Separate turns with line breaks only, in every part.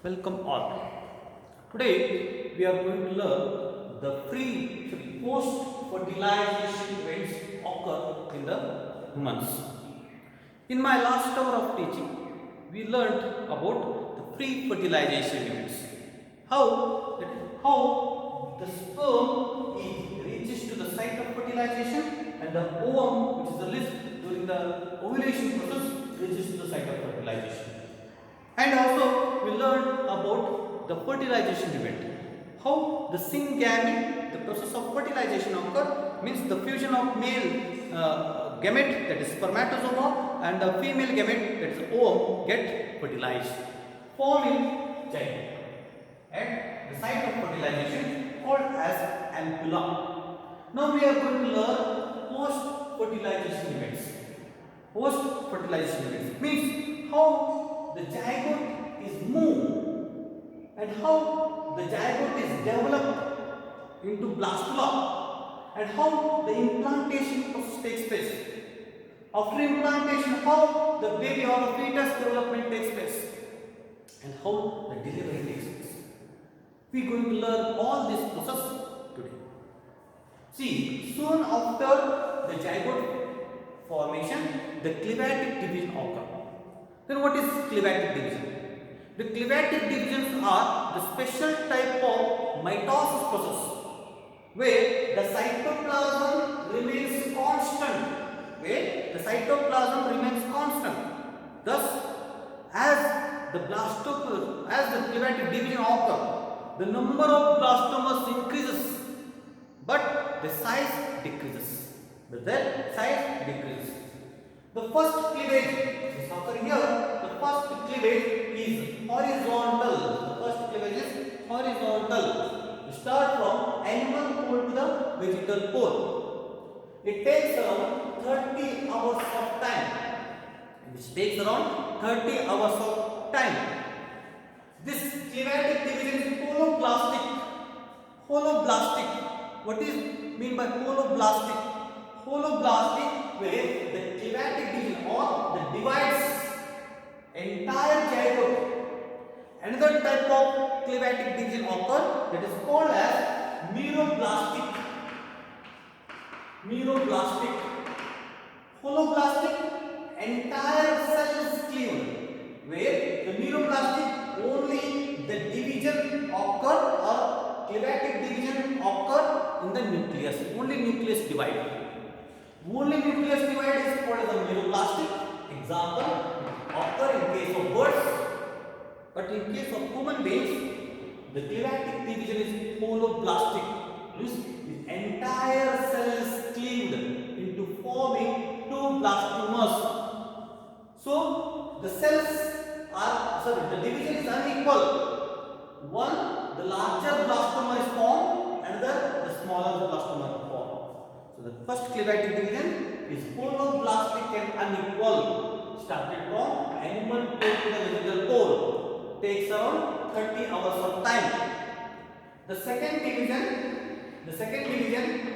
Welcome all. Today we are going to learn the post-fertilization events occur in the humans. In my last hour of teaching, we learned about the pre-fertilization events. How the sperm reaches to the site of fertilization and the ovum, which is the list during the ovulation process, reaches to the site of fertilization. And also we learned about the fertilization event. How the syngamy, the process of fertilization occur, means the fusion of male gamete, that is spermatozoa, and the female gamete, that is ovum, get fertilized, forming zygote. And the site of fertilization called as ampulla. Now we are going to learn post-fertilization events. Post-fertilization events means how the zygote is moved and how the zygote is developed into blastula and how the implantation process takes place. After implantation, how the baby or the fetus development takes place and how the delivery takes place. We are going to learn all this process today. See, soon after the zygote formation, the climatic division occurs. Then what is climatic division? The climatic divisions are the special type of mitosis process where the cytoplasm remains constant. Thus, as the climatic division occurs, the number of blastomas increases, but the size decreases. The first cleavage is occurring here. The first cleavage is horizontal. We start from animal pole to the vegetal pole. It takes around 30 hours of time. This climatic division is holoblastic. What is mean by holoblastic? Holoblastic, where the climatic division or the divides entire zygote. Another type of climatic division occur, that is called as meroblastic. Holoblastic, entire cell is cleaved, where the meroblastic only the division occur or climatic division occur in the nucleus. Only nucleus divide. Only nucleus divide is called as a meroblastic. Example, occur in case of birds, but in case of human beings, the climatic division is holoblastic. The entire cell is cleaved into forming two blastomas. So the the division is unequal. One, the larger blastoma is formed, another, the smaller blastoma is formed. So the first climatic division is holoblastic and unequal. Started from animal pole to the vegetal pole. Takes around 30 hours of time. The second division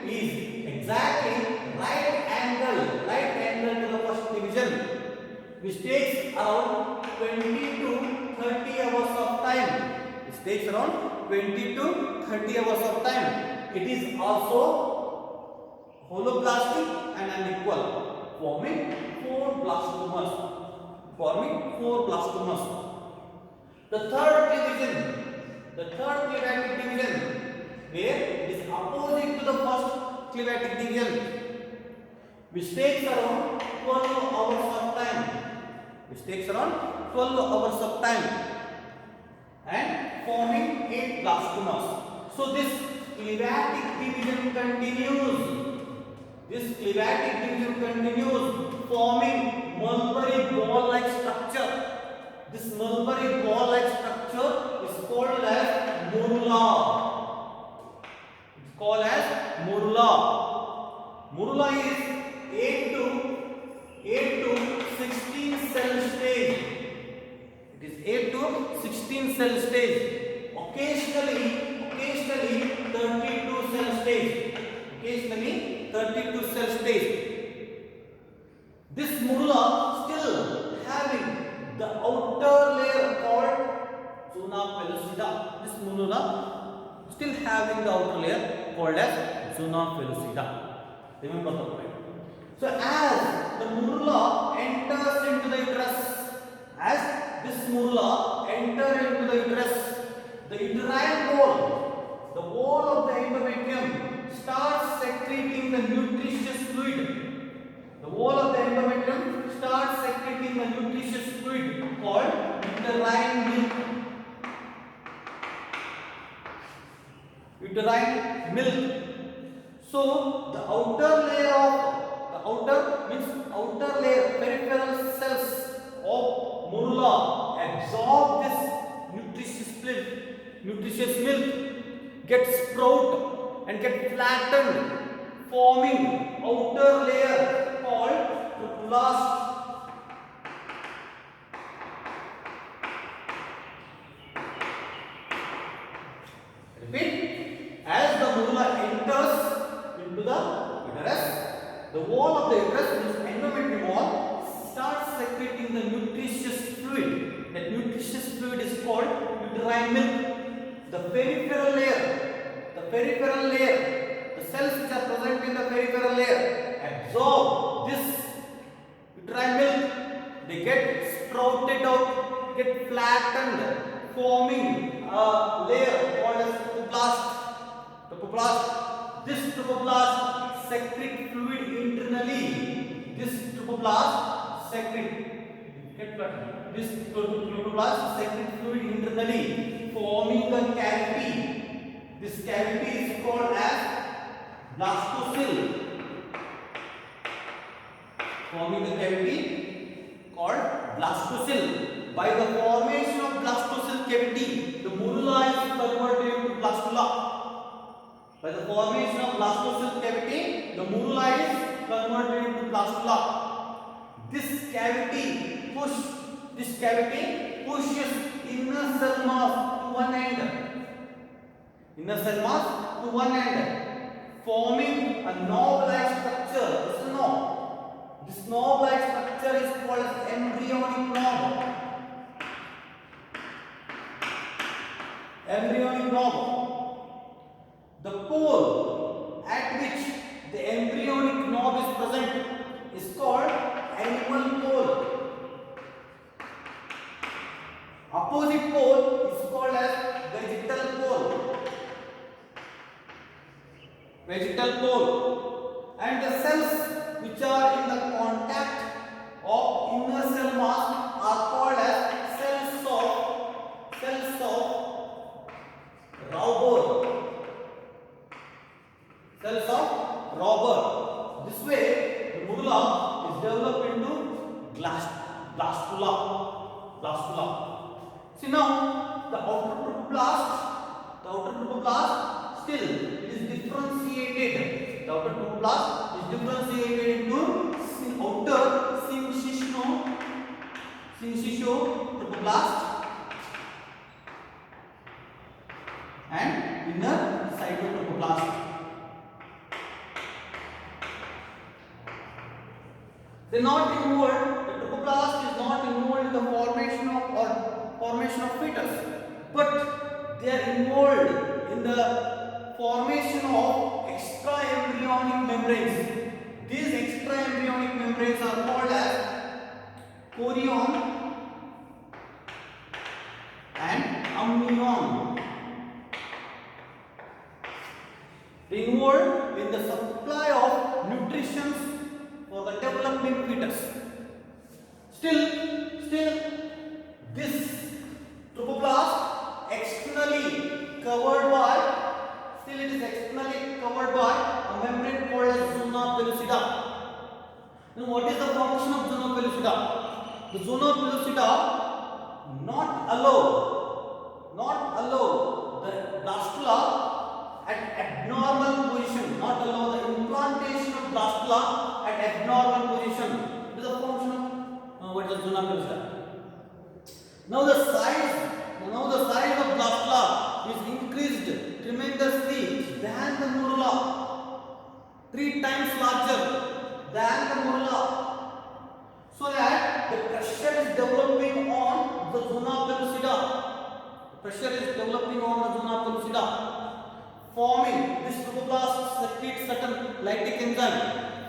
is exactly right angle to the first division, which takes around 20 to 30 hours of time. It is also holoblastic and unequal, forming four blastomas. The third climatic division, where it is opposite to the first climatic division, which takes around 12 hours of time, and forming 8 blastomas. So this climatic division continues. Forming mulberry ball-like structure. This mulberry ball-like structure is called as morula. Morula is 8 to 16 cell stage. It is 8 to 16 cell stage. Occasionally 32 cell stage. This morula still having the outer layer called zona morula still having the outer layer called as zona pellucida. Remember the point. So as the morula enters into the uterus, as this morula enter into the uterus, the uterine wall, the wall of the endometrium starts secreting the nutritious fluid. The wall of the endometrium starts secreting the nutritious fluid called uterine milk. Uterine milk. So the outer layer peripheral cells of morula absorb this nutritious milk, get sprout and get flattened, forming outer layer called trophoblast. Repeat. As the morula enters into the uterus, the wall of the uterus, this endometrium wall, starts secreting the nutritious fluid. That nutritious fluid is called uterine milk. The peripheral layer, the cells which are present in the peripheral layer absorb this uterine milk. They get sprouted out, get flattened, forming a layer called as trophoblast. This trophoblast secrete fluid internally. This trophoblast secrete fluid internally, forming a cavity. This cavity is called as blastocyst. Forming a cavity called blastocyst. By the formation of blastocyst cavity, the morula is converted into blastula. By the formation of blastocyst cavity, the morula is converted into blastula. This cavity pushes inner cell mass to one end. Forming a knob-like structure. This knob-like structure is called as embryonic knob. The pole at which the embryonic knob is present is called animal pole. Opposite pole is called as vegetal pole. And the cells which are in the contact of inner cell mass are called as cells of Robber. This way, the morula is developed into blastula. See now, the outer trophoblast still is differentiated. The outer trophoblast is differentiated into outer syncytial trophoblast and inner cytotrophoblast. The trophoblast is not involved in the formation of fetus, but they are involved in the formation of extraembryonic membranes. These extraembryonic membranes are called as chorion and amnion. They involved in the supply of nutrition for the developing fetus. Still this trophoblast externally covered by a membrane called as zona pellucida. Now what is the function of zona pellucida? The zona pellucida not allow the blastula at abnormal position, not allow the implantation of blastula at abnormal position. This is the function of what is zona pellucida. Now the size of blastula is increased tremendously than the morula, 3 times larger than the morula, so that the pressure is developing on the zona pellucida. pellucida, forming this trophoblast secretes certain lytic enzyme,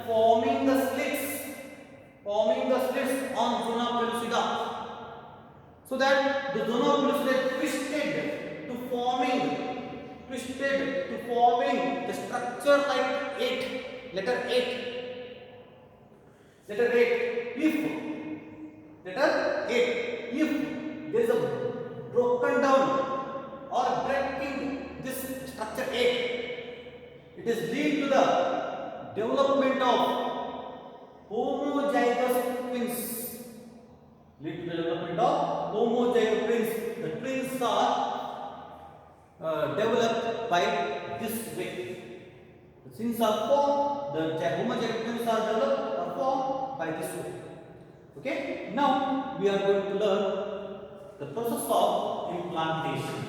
forming the slits on zona pellucida, so that the zona pellucida is twisted to forming the structure like 8, letter 8. If there is a broken down or breaking this structure 8, it is lead to the development of homozygous twins. The twins are developed by this way. The twins are formed, the homozygous twins are developed or formed by this way. Okay, now we are going to learn the process of implantation.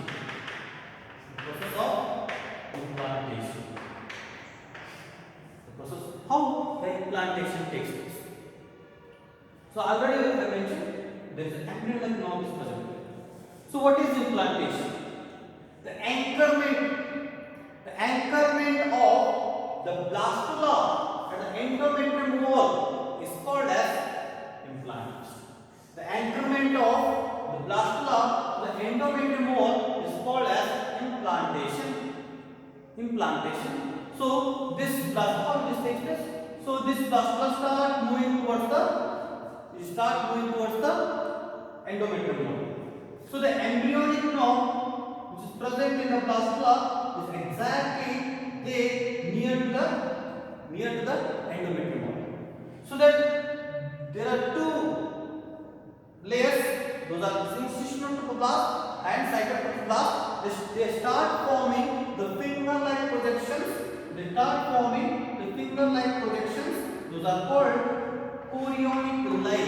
How the implantation takes place. So already I mentioned there is an embryonic knob is present. So what is implantation? The anchorment of the blastula at the endometrium wall is called as implantation. The anchorment of the blastula to the endometrium wall is called as implantation. So this blastula, this takes place. So this blastula start moving towards the endometrium wall. So the embryonic knob which is present in the blastula is exactly near to the endometrium wall. So that there are two layers, those are syncytial trophoblast and cytoplasm. They start forming the finger-like projections. Those are called chorionic villi.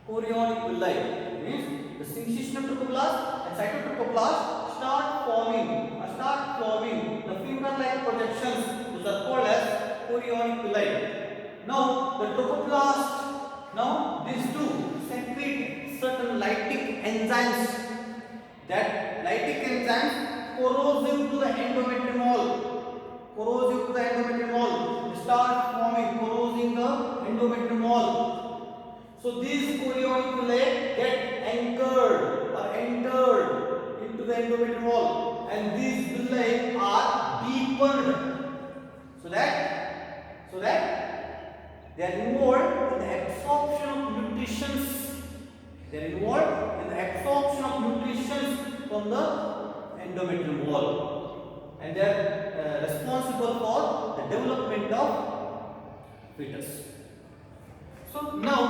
Chorionic villi means the syncytial trophoblast and cytoplasm start forming the finger-like projections. Those are called as chorionic villi. Now the trophoblast, these two secrete certain lytic enzymes. That lytic enzymes corrosive to the endometrium wall. Start forming, corrosing the endometrium wall. So these chorionic villi get anchored or entered into the endometrium wall, and these villi are deepened so that they are involved in the absorption of nutrition. From the endometrium wall, and they are responsible for the development of fetus. So now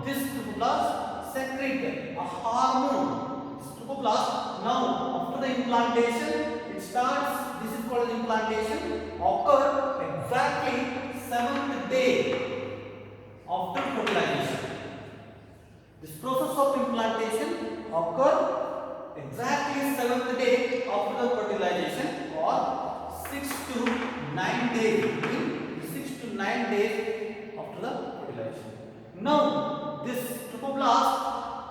this trophoblast secrete a hormone. This trophoblast, now after the implantation, it starts. This is called implantation. Occur exactly 7th day after fertilization. This process of implantation occur exactly 7th day after the fertilization, or 6 to 9 days. 6 to 9 days after the fertilization. Now this trophoblast,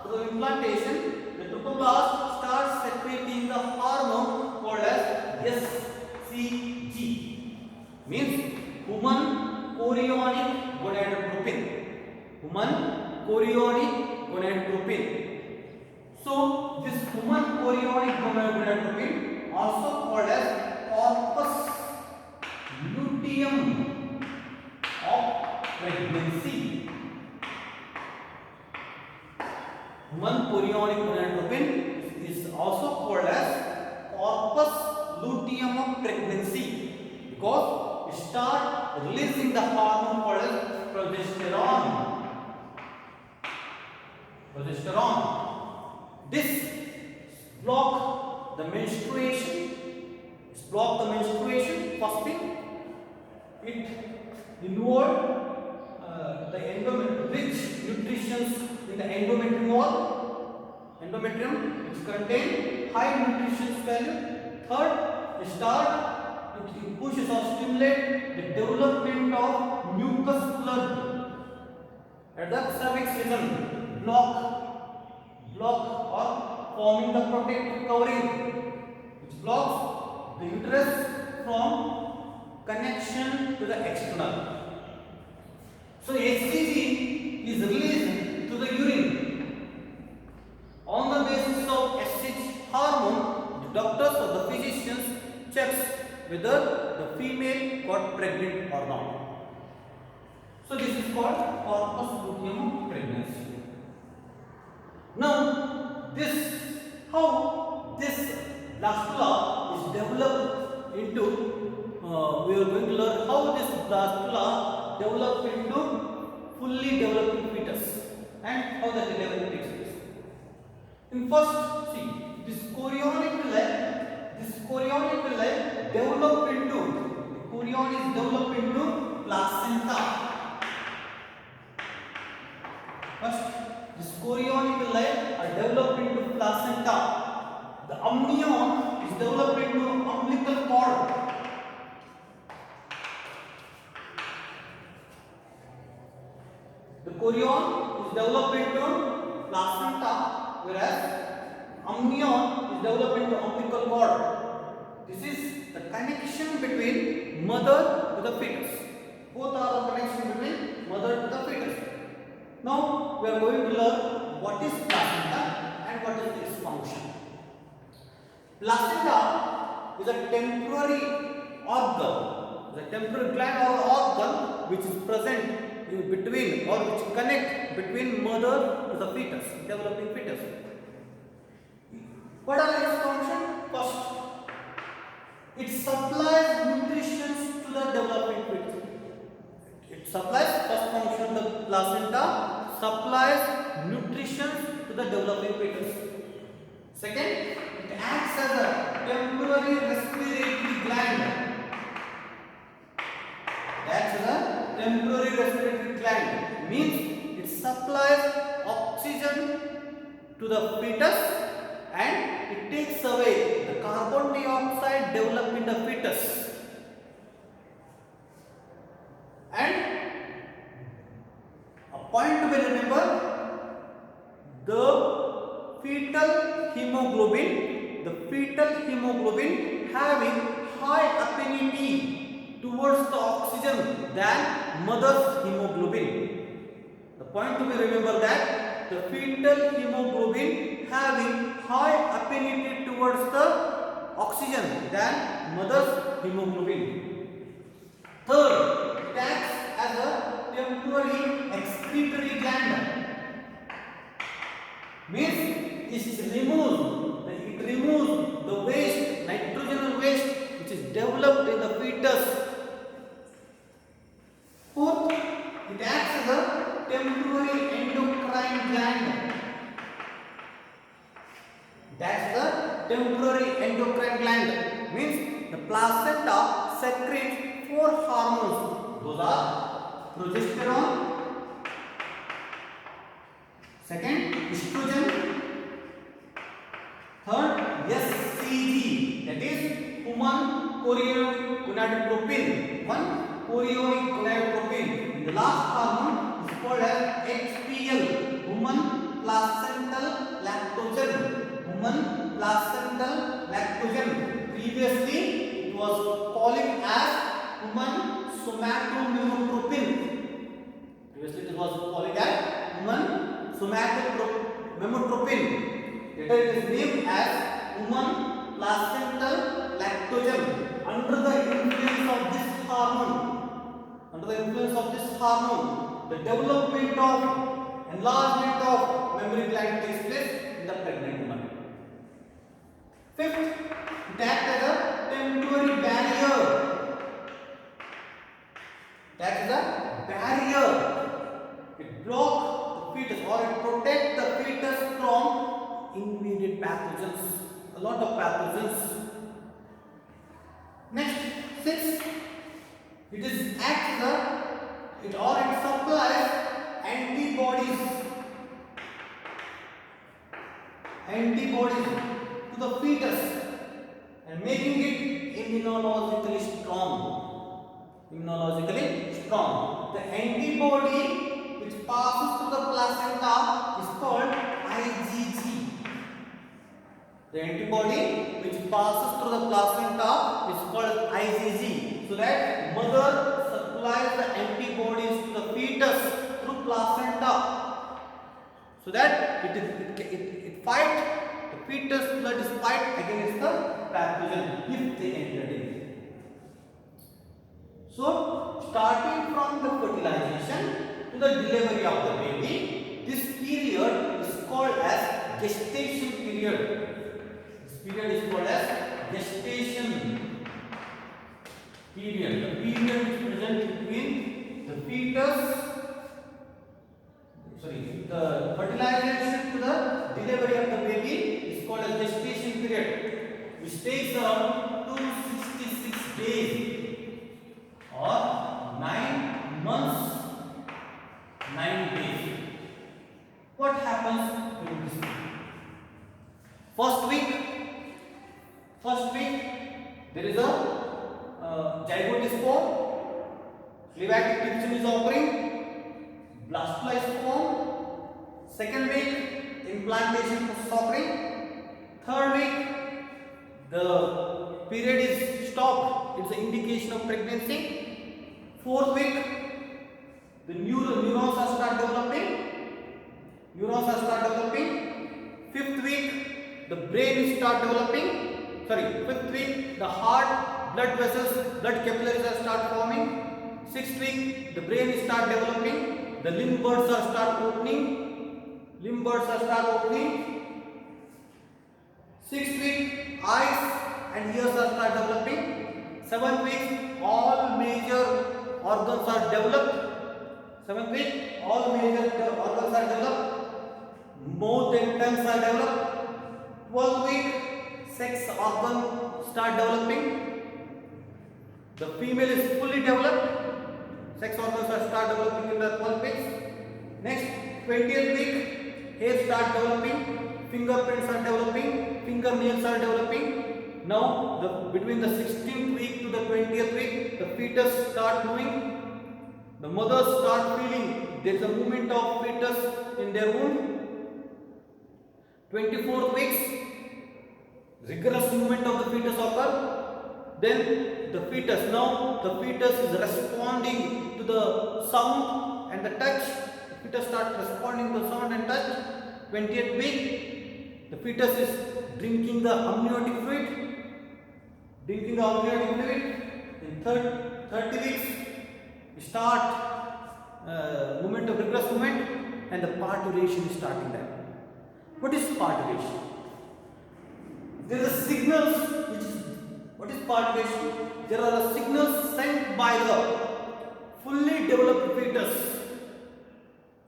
for the implantation, the trophoblast starts secreting the hormone called as SCG, means human chorionic gonadotropin. So this human chorionic gonadotropin, also called as corpus luteum of pregnancy. Human chorionic gonadotropin is also called as corpus luteum of pregnancy because it starts releasing the hormone called as progesterone. This block the menstruation. First thing, it involves the rich nutrition in the endometrium wall. Which contain high nutrition value. Third, it pushes or stimulates the development of mucus plug at the cervix region. block or forming the protective covering which blocks the uterus from connection to the external. So HCG is released to the urine. On the basis of SH hormone, the doctors or the physicians checks whether the female got pregnant or not. So this is called corpus luteum of pregnancy. Now how this blastula is developed into we are going to learn how this blastula develop into fully developing fetus and how the delivery takes place. In first, see this chorionic villi develop into chorion is developed into placenta. First, this chorionic villi are developed into placenta. The amnion is developed into umbilical cord. The chorion is developed into placenta, whereas amnion is developed into umbilical cord. This is the connection between mother to the fetus. Both are the connection between mother to the fetus. Now we are going to learn what is placenta and what is its function. Placenta is a temporary organ, the temporary gland or organ which is present in between or which connect between mother to the fetus, developing fetus. What are its function? First, it supplies nutrition to the developing fetus. It supplies, first function, the placenta supplies nutrition to the developing fetus. Second, it acts as a temporary respiratory gland. Acts as a temporary respiratory gland means it supplies oxygen to the fetus and it takes away the carbon dioxide developed in the fetus. And a point to be remembered, the fetal hemoglobin having high affinity towards the oxygen than mother's hemoglobin. The point to be remembered that the fetal hemoglobin having high affinity towards the oxygen than mother's hemoglobin. Third, it acts as a temporary excretory gland. Means it removes the waste, nitrogen waste which is developed in the fetus. Fourth, it acts as a temporary endocrine gland. That's the temporary endocrine gland. Means the placenta secretes 4 hormones. Those are progesterone, second estrogen, third HCG, that is human chorionic gonadotropin. One chorionic gonadotropin. And the last hormone is called as HPL, human placental lactogen. Human placental lactogen. Previously it was calling as human somatotropin. Previously it was calling as human somatotropin. Later it is named as human placental lactogen. Under the influence of this hormone, the development of enlargement of mammary gland takes place in the pregnant woman. Fifth, it acts as a temporary barrier. It blocks the fetus or it protects the fetus from invaded pathogens. A lot of pathogens. Next, sixth, it supplies antibodies to the fetus and making it immunologically strong. The antibody which passes to the placenta is The antibody which passes through the placenta is called IgG. So that mother supplies the antibodies to the fetus through placenta. So that it fight, the fetus blood is fight against the pathogen if they entered in. So starting from the fertilization to the delivery of the baby, this period is called as gestation period. This period is called as gestation period. The period is present between the fetus, the fertilization to the delivery of the baby is called as gestation period, which takes around 266 days or 9 months, 9 days. What happens during this period? First week, there is a zygote is formed, climatic division is occurring, blastula is formed. Second week, implantation process occurring. Third week, the period is stopped. It's an indication of pregnancy. Fourth week, the neurons are start developing. Fifth week, the brain is start developing. Fifth week, the heart, blood vessels, blood capillaries are start forming. Sixth week, the brain is start developing. The limb birds are start opening. Sixth week, eyes and ears are start developing. Seventh week, all major organs are developed. Mouth and tongues are developed. 12th week, sex organ start developing. The female is fully developed. Sex organs are start developing in the 12th week. Next, 20th week, hair start developing, fingerprints are developing, fingernails are developing. Now, between the 16th week to the 20th week, the fetus start moving. The mothers start feeling there is a movement of fetus in their womb. 24th weeks, rigorous movement of the fetus occur. Then the fetus is responding to the sound and the touch. The fetus starts responding to sound and touch. 20th week, the fetus is drinking the amniotic fluid. In 30 weeks, we start movement of rigorous movement, and the parturition is starting there. What is parturition? There are signals. What is parturition? There are signals sent by the fully developed fetus.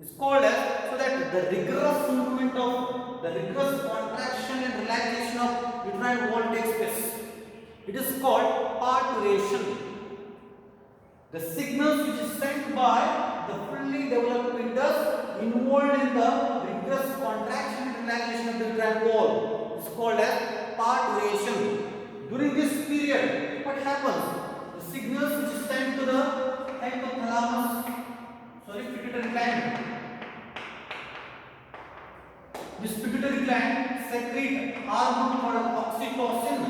It's called as, so that the rigorous movement of the rigorous contraction and relaxation of uterine wall takes place. It is called parturition. The signals which is sent by the fully developed fetus involved in the rigorous contraction and relaxation of the uterine wall is called as parturition. During this period, what happens? The signals which is sent to the hypothalamus, pituitary gland. This pituitary gland secretes hormone called oxytocin.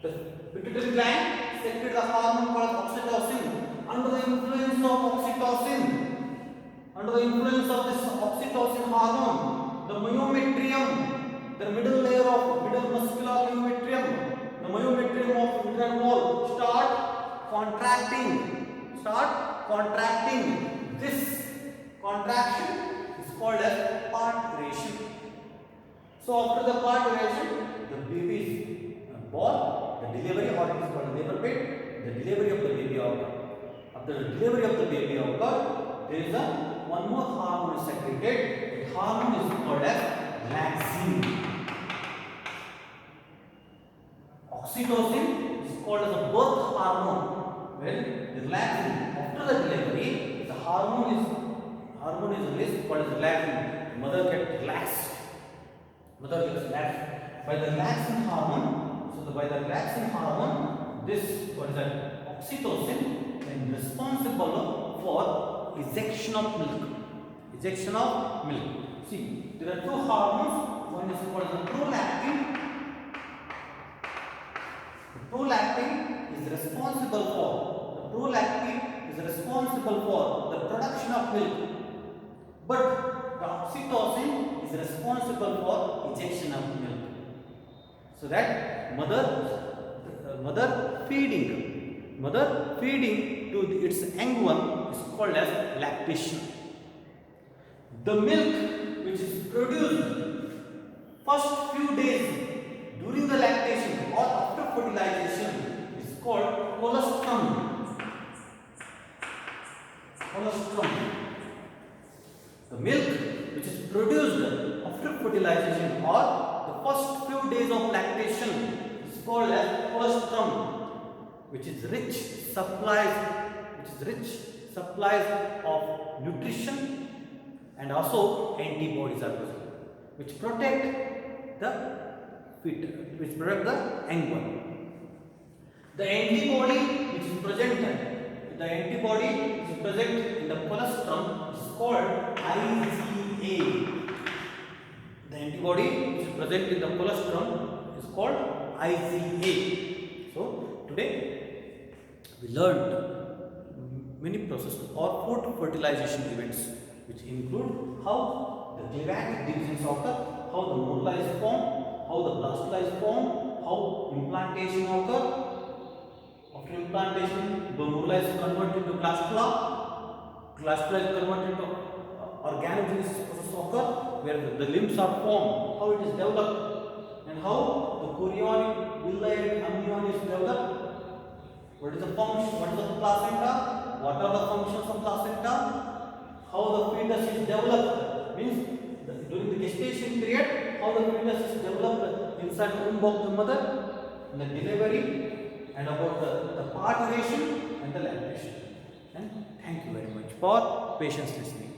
The pituitary gland secretes the hormone called oxytocin. Under the influence of this oxytocin hormone, the myometrium, the middle layer of middle muscular myometrium, the myometrium of uterine wall start contracting. This contraction is called as parturition. So after the parturition, the baby is born. The delivery, or it is called labor pain. The delivery of the baby occurs. After the delivery of the baby occurs, there is one more hormone secreted. The hormone is called as relaxin. Oxytocin is called as a birth hormone. When the relaxin, after the delivery, the hormone is released called as relaxin. The mother gets relaxed. By the relaxin hormone. By the relaxin hormone, this oxytocin is responsible for ejection of milk. See, there are two hormones one is called the prolactin. The prolactin is responsible for the production of milk, but the oxytocin is responsible for ejection of milk. So that mother feeding to its young one is called as lactation. The milk which is produced first few days during the lactation or after fertilization is called colostrum. The milk which is produced after fertilization or the first few days of lactation is called as colostrum, which is rich supplies of nutrition, and also antibodies are present, which protect the young one. The antibody which is present in the colostrum is called IgA. The antibody which is present in the colostrum is called IgA. So today we learned many processes or 4 fertilization events, which include how the climatic divisions occur, how the morula is formed, how the blastula is formed, how implantation occur. After implantation, the morula is converted to blastula is converted to organogenesis process occur, where the limbs are formed, how it is developed, and how the chorionic, villi, and amnion is developed. What is the function? What is the placenta? What are the functions of placenta? How the fetus is developed, means during the gestation period, how the fetus is developed inside the womb of the mother, and the delivery, and about the parturition and the lactation. And thank you very much for patience listening.